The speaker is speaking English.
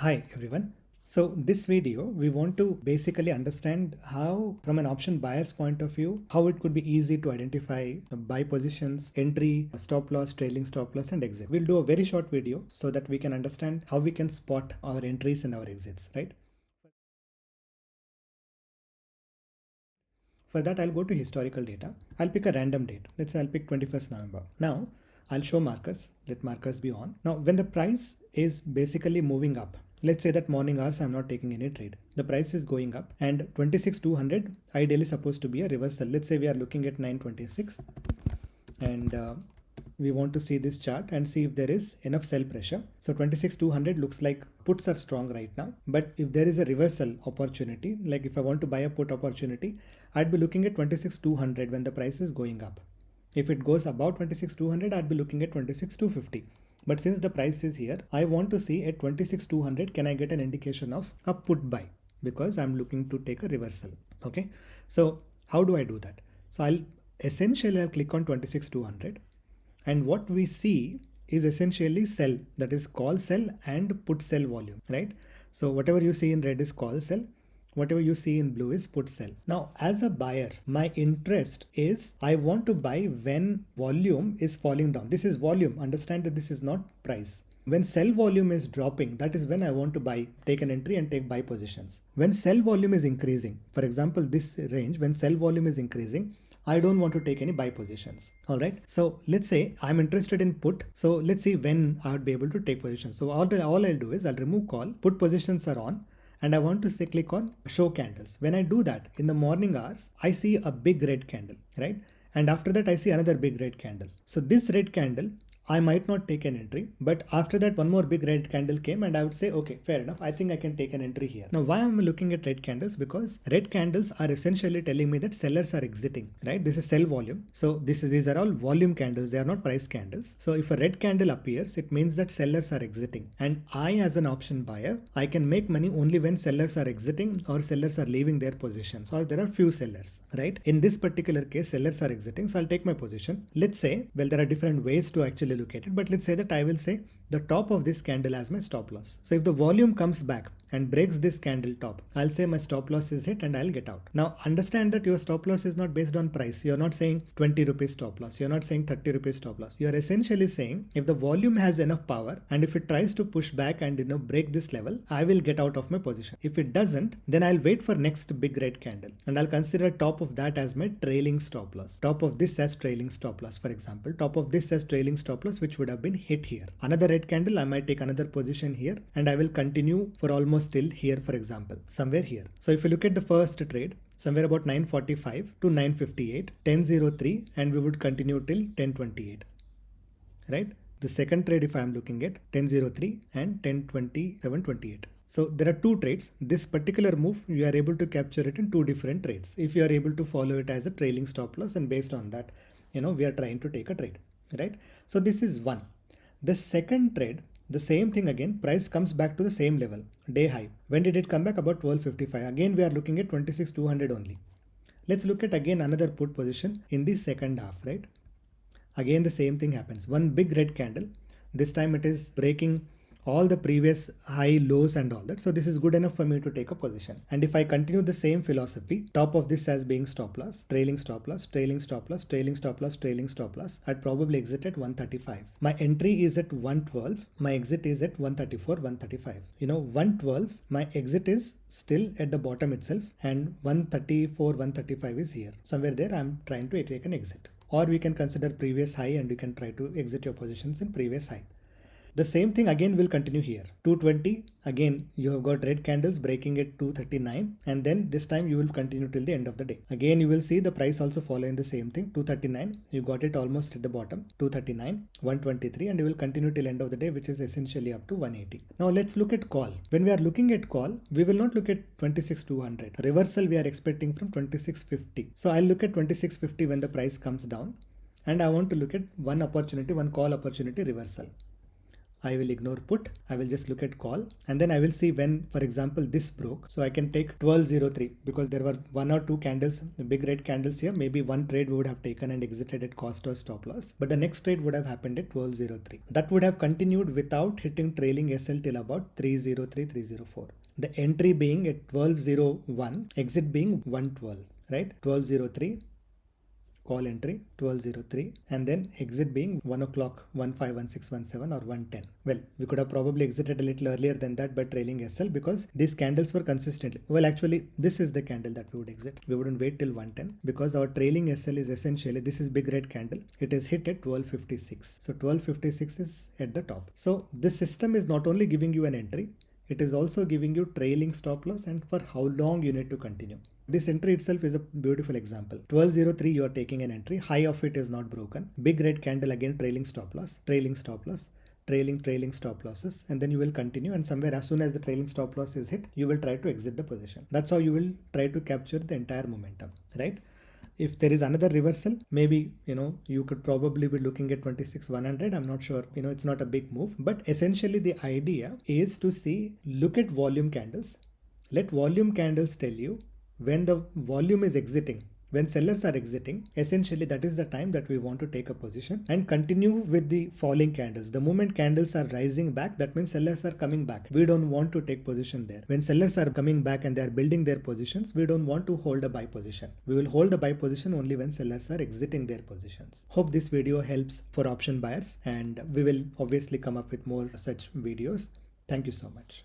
Hi everyone. So this video we want to basically understand how from an option buyer's point of view how it could be easy to identify buy positions, entry, stop loss, trailing stop loss and exit. We'll do a very short video so that we can understand how we can spot our entries and our exits, right? For that I'll go to historical data. I'll pick a random date. Let's say I'll pick 21st November. Now I'll show markers. Let markers be on. Now when the price is basically moving up, let's say that morning hours I'm not taking any trade. The price is going up and 26,200 ideally supposed to be a reversal. Let's say we are looking at 926 and we want to see this chart and see if there is enough sell pressure. So 26,200 looks like puts are strong right now, but if there is a reversal opportunity, like if I want to buy a put opportunity, I'd be looking at 26,200 when the price is going up. If it goes above 26,200, I'd be looking at 26,250. But since the price is here, I want to see at 26,200, can I get an indication of a put buy? Because I'm looking to take a reversal. Okay. So how do I do that? So I'll click on 26,200 and what we see is essentially sell, that is call sell and put sell volume, right? So whatever you see in red is call sell. Whatever you see in blue is put sell. Now, as a buyer, my interest is I want to buy when volume is falling down. This is volume. Understand that this is not price. When sell volume is dropping, that is when I want to buy, take an entry and take buy positions. When sell volume is increasing, for example, this range, when sell volume is increasing, I don't want to take any buy positions. All right. So let's say I'm interested in put. So let's see when I would be able to take positions. So all I'll do is I'll remove call, put positions are on. And I want to say click on show candles. When I do that in the morning hours, I see a big red candle, right? And after that, I see another big red candle. So this red candle, I might not take an entry, but after that one more big red candle came and I would say, okay, fair enough. I think I can take an entry here. Now, why am I looking at red candles? Because red candles are essentially telling me that sellers are exiting, right? This is sell volume. So these are all volume candles. They are not price candles. So if a red candle appears, it means that sellers are exiting. And I, as an option buyer, I can make money only when sellers are exiting or sellers are leaving their positions, or there are few sellers, right? In this particular case, sellers are exiting. So I'll take my position. Let's say, well, there are different ways to actually look at it, but let's say that I will say the top of this candle as my stop loss. So if the volume comes back and breaks this candle top, I'll say my stop loss is hit and I'll get out. Now understand that your stop loss is not based on price. You're not saying 20 rupees stop loss. You're not saying 30 rupees stop loss. You're essentially saying if the volume has enough power and if it tries to push back and break this level, I will get out of my position. If it doesn't, then I'll wait for next big red candle and I'll consider top of that as my trailing stop loss. Top of this as trailing stop loss, for example. Top of this as trailing stop loss, which would have been hit here. Another red candle, I might take another position here and I will continue for almost till here, for example, somewhere here. So if you look at the first trade, somewhere about 945 to 958, 1003, and we would continue till 1028, right? The second trade, if I am looking at 1003 and 1027.28. So there are two trades. This particular move, you are able to capture it in two different trades. If you are able to follow it as a trailing stop loss, and based on that, we are trying to take a trade, right? So this is one. The second trade, the same thing again, price comes back to the same level, day high. When did it come back? About 1255. Again, we are looking at 26,200 only. Let's look at again another put position in the second half, right? Again, the same thing happens. One big red candle. This time it is breaking all the previous high lows and all that. So this is good enough for me to take a position. And if I continue the same philosophy, top of this as being stop loss, trailing stop loss, trailing stop loss, trailing stop loss, trailing stop loss, I'd probably exit at 135. My entry is at 112. My exit is at 134, 135. 112, my exit is still at the bottom itself and 134, 135 is here. Somewhere there I'm trying to take an exit. Or we can consider previous high and you can try to exit your positions in previous high. The same thing again will continue here. 220, again you have got red candles breaking at 239 and then this time you will continue till the end of the day. Again you will see the price also following the same thing. 239, you got it almost at the bottom. 239, 123 and you will continue till end of the day, which is essentially up to 180. Now let's look at call. When we are looking at call, we will not look at 26,200. Reversal we are expecting from 2650. So I'll look at 2650 when the price comes down and I want to look at one opportunity, one call opportunity reversal. I will ignore put. I will just look at call, and then I will see when, for example, this broke. So I can take 12.03 because there were one or two candles, big red candles here. Maybe one trade we would have taken and exited at cost or stop loss, but the next trade would have happened at 12.03. That would have continued without hitting trailing SL till about 303, 304. The entry being at 12.01, exit being 112, right? 12.03. Call entry 12.03 and then exit being 1 o'clock 151617 or 110. Well, we could have probably exited a little earlier than that by trailing SL because these candles were consistently, well, actually this is the candle that we would exit. We wouldn't wait till 110 because our trailing SL is essentially, this is big red candle. It is hit at 12.56. So 12.56 is at the top. So this system is not only giving you an entry, it is also giving you trailing stop loss and for how long you need to continue. This entry itself is a beautiful example. 12.03 you are taking an entry, high of it is not broken. Big red candle again, trailing stop loss, trailing stop loss, trailing stop losses, and then you will continue, and somewhere as soon as the trailing stop loss is hit, you will try to exit the position. That's how you will try to capture the entire momentum, right? If there is another reversal, maybe, you could probably be looking at 26,100. I'm not sure, it's not a big move, but essentially the idea is to look at volume candles. Let volume candles tell you when the volume is exiting. When sellers are exiting, essentially that is the time that we want to take a position and continue with the falling candles. The moment candles are rising back, that means sellers are coming back. We don't want to take position there. When sellers are coming back and they are building their positions, we don't want to hold a buy position. We will hold a buy position only when sellers are exiting their positions. Hope this video helps for option buyers, and we will obviously come up with more such videos. Thank you so much.